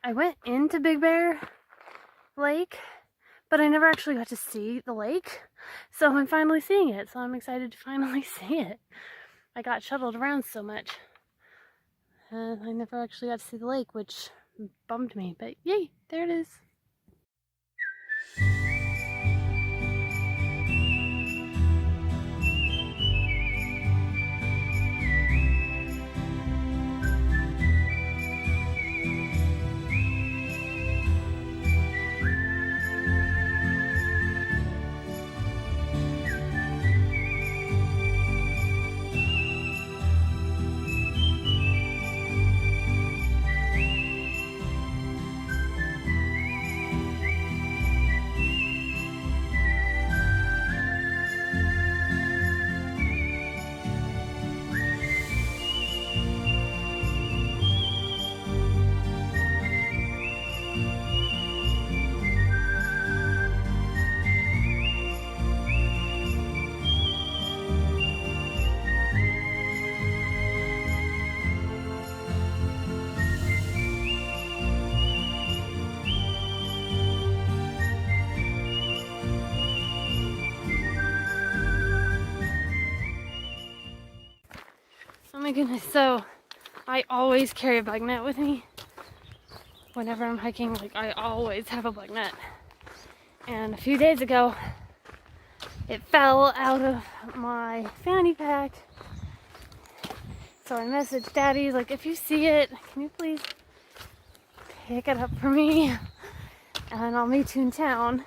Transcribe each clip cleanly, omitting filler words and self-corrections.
I went into Big Bear Lake, but I never actually got to see the lake. So I'm finally seeing it. So I'm excited to finally see it. I got shuttled around so much. And I never actually got to see the lake, which bummed me. But yay, there it is. Oh my goodness, so I always carry a bug net with me. Whenever I'm hiking, like I always have a bug net. And a few days ago, it fell out of my fanny pack. So I messaged Daddy, like, if you see it, can you please pick it up for me? And I'll meet you in town.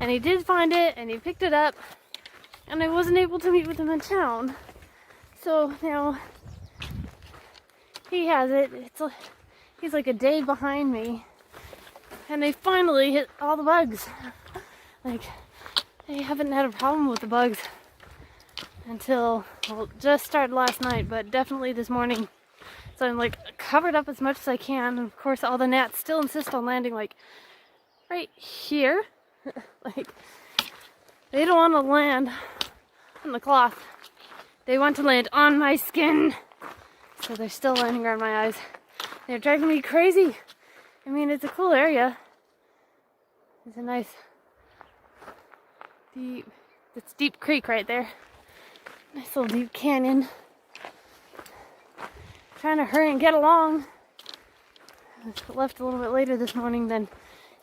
And he did find it, and he picked it up, and I wasn't able to meet with him in town. So now he has it. He's like a day behind me, and they finally hit all the bugs. Like, they haven't had a problem with the bugs until, well, just started last night, but definitely this morning. So I'm like covered up as much as I can, and of course all the gnats still insist on landing like right here. Like, they don't want to land on the cloth. They want to land on my skin. So they're still landing around my eyes. They're driving me crazy. I mean, it's a cool area. It's a nice it's Deep Creek right there. Nice little deep canyon. Trying to hurry and get along. I left a little bit later this morning than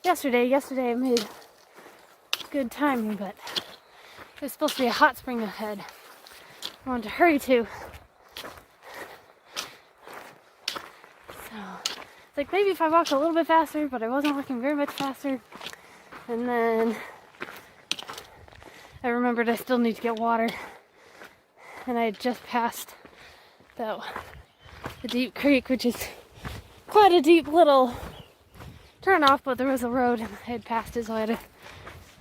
yesterday. Yesterday I made good timing, but there's supposed to be a hot spring ahead. I wanted to hurry to. So it's like maybe if I walked a little bit faster, but I wasn't walking very much faster. And then I remembered I still need to get water. And I had just passed the Deep Creek, which is quite a deep little turnoff, but there was a road and I had passed it, so I had to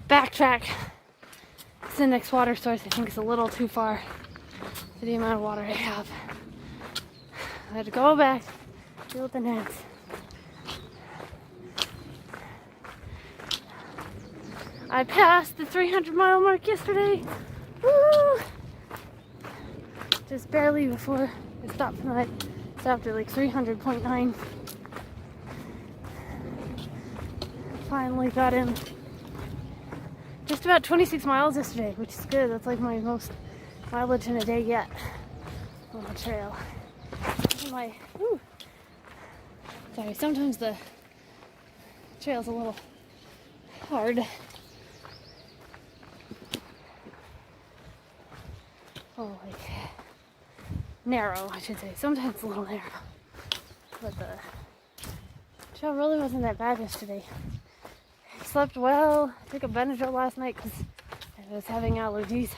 backtrack to the next water source. I think it's a little too far for the amount of water I have. I had to go back, deal with the gnats. I passed the 300-mile mark yesterday. Woo! Just barely before I stopped for the night. Stopped at like 300.9. Finally got in just about 26 miles yesterday, which is good. That's like my most mileage in a day yet on the trail. Sorry, sometimes the trail's a little hard. Oh, like narrow, I should say. Sometimes it's a little narrow. But the trail really wasn't that bad yesterday. I slept well. I took a Benadryl last night because I was having allergies.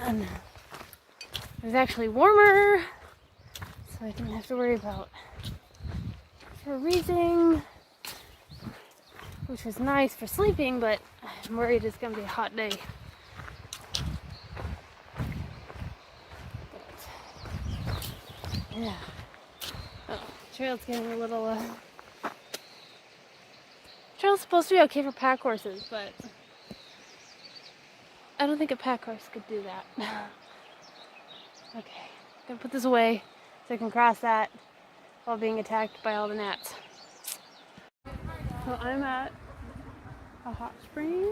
And it was actually warmer, so I didn't have to worry about freezing, which was nice for sleeping, but I'm worried it's going to be a hot day. Yeah. Oh, trail's getting a little, trail's supposed to be okay for pack horses, but I don't think a pack horse could do that. Okay, I'm gonna put this away so I can cross that while being attacked by all the gnats. So I'm at a hot spring.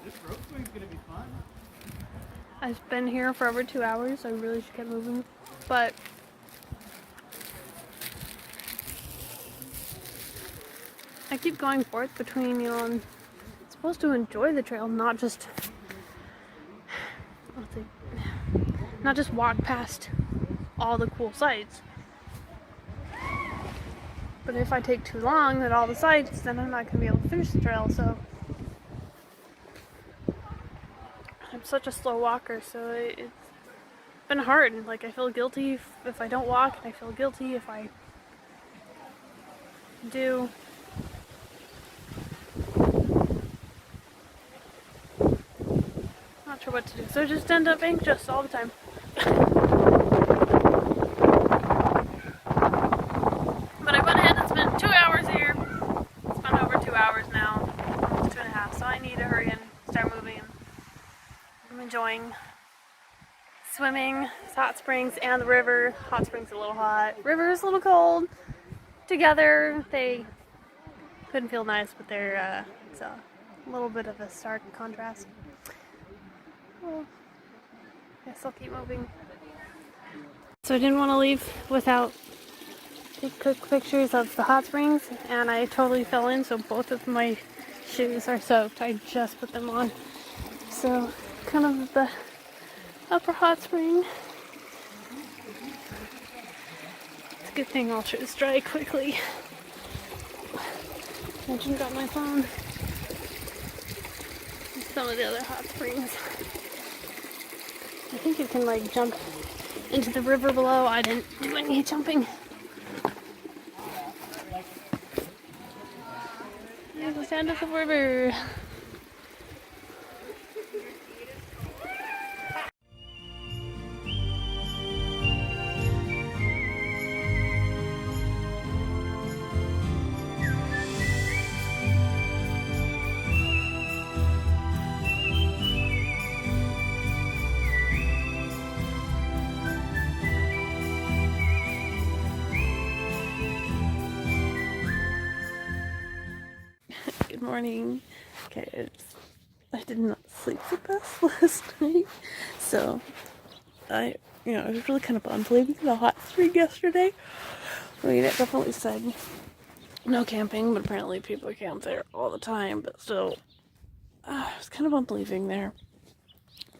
This rope swing's gonna be fun. I've been here for over 2 hours, so I really should get moving. But I keep going forth between, I'm supposed to enjoy the trail, not just walk past all the cool sights. But if I take too long at all the sights, then I'm not going to be able to finish the trail, so I'm such a slow walker, so it's been hard. Like, I feel guilty if I don't walk, and I feel guilty if I do. Not sure what to do, so I just end up anxious all the time. But I went ahead and spent 2 hours here. It's been over 2 hours now, almost 2.5, so I need to hurry and start moving. I'm enjoying swimming, hot springs, and the river. Hot springs a little hot, river is a little cold. Together, they couldn't feel nice, but they're it's a little bit of a stark contrast. Well, I guess I'll keep moving. So I didn't want to leave without quick pictures of the hot springs, and I totally fell in, so both of my shoes are soaked. I just put them on. So kind of the upper hot spring. It's a good thing all shoes dry quickly. I just got my phone. Some of the other hot springs. I think you can like jump into the river below. I didn't do any jumping. There's the sound of the river. Good morning. Okay, I did not sleep the best last night, so I was really kind of bummed leaving the hot spring yesterday. I mean, it definitely said no camping, but apparently people camp there all the time. But still, I was kind of bummed leaving there.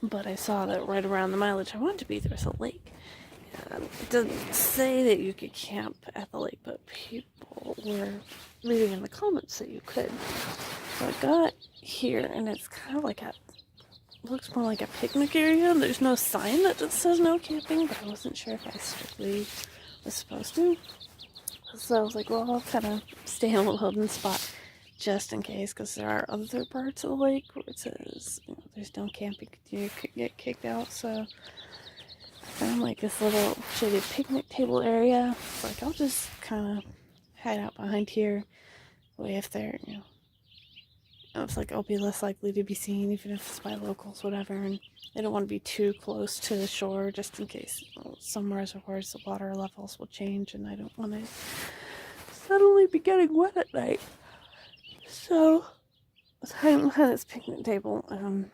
But I saw that right around the mileage I wanted to be, there was a lake. It doesn't say that you could camp at the lake, but people were leaving in the comments that you could. So I got here, and it's kind of like looks more like a picnic area. There's no sign that just says no camping, but I wasn't sure if I strictly was supposed to. So I was like, well, I'll kind of stay in a little hidden spot just in case, because there are other parts of the lake where it says there's no camping, you could get kicked out. So I found like this little shaded picnic table area. Like, I'll just kind of hide out behind here. Way if they're, it's like I'll be less likely to be seen, even if it's by locals, whatever. And I don't want to be too close to the shore, just in case some reservoirs the water levels will change, and I don't want to suddenly be getting wet at night. So I was hiding behind this picnic table, and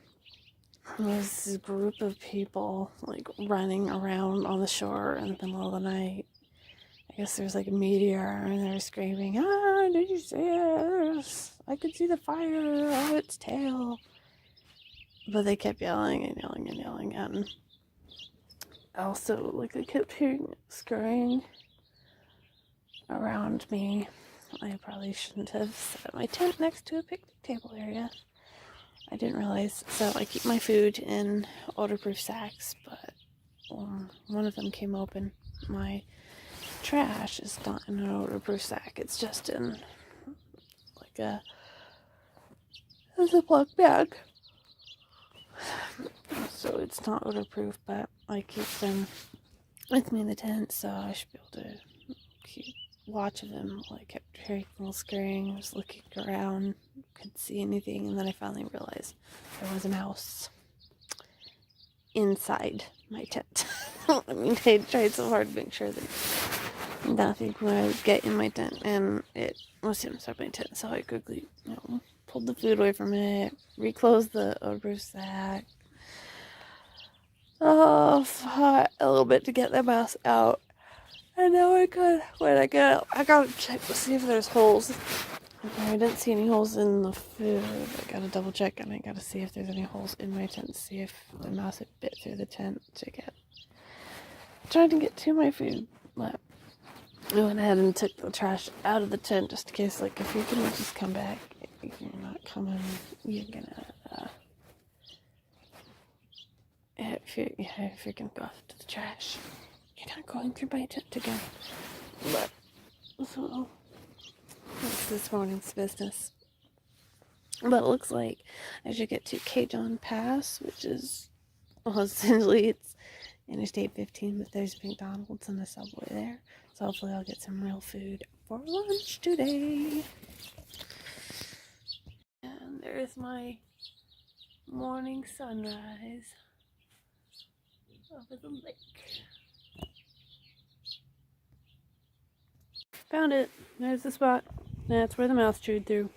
there was this group of people like running around on the shore in the middle of the night. I guess there's like a meteor, and they were screaming, "Ah, did you see it? I could see the fire on its tail." But they kept yelling and yelling and yelling, and also, like, I kept hearing scurrying around me. I probably shouldn't have set up my tent next to a picnic table area. I didn't realize. So I keep my food in odor-proof sacks, but one of them came open. My trash is not in an odor-proof sack. It's just in like a Ziploc bag. So it's not odor-proof, but I keep them with me in the tent, so I should be able to keep watch of them. While I kept hearing little scurrying. I was looking around, couldn't see anything, and then I finally realized there was a mouse inside my tent. I mean, I tried so hard to make sure that nothing was getting my tent, and it was inside my tent, so I quickly, pulled the food away from it, reclosed the roof sack, fought a little bit to get the mouse out, and now I gotta check to see if there's holes. I didn't see any holes in the food. I gotta double check, and I gotta see if there's any holes in my tent, see if the mouse had bit through the tent to get, trying to get to my food, but I went ahead and took the trash out of the tent just in case, like, if you're gonna just come back, if you're not coming, you're gonna, if you're gonna go after the trash, you're not going through my tent again. But, so, that's this morning's business. But it looks like I should get to Cajun Pass, which is, well, essentially it's Interstate 15, but there's McDonald's and a Subway there. So hopefully I'll get some real food for lunch today. And there's my morning sunrise over the lake. Found it. There's the spot. That's where the mouse chewed through.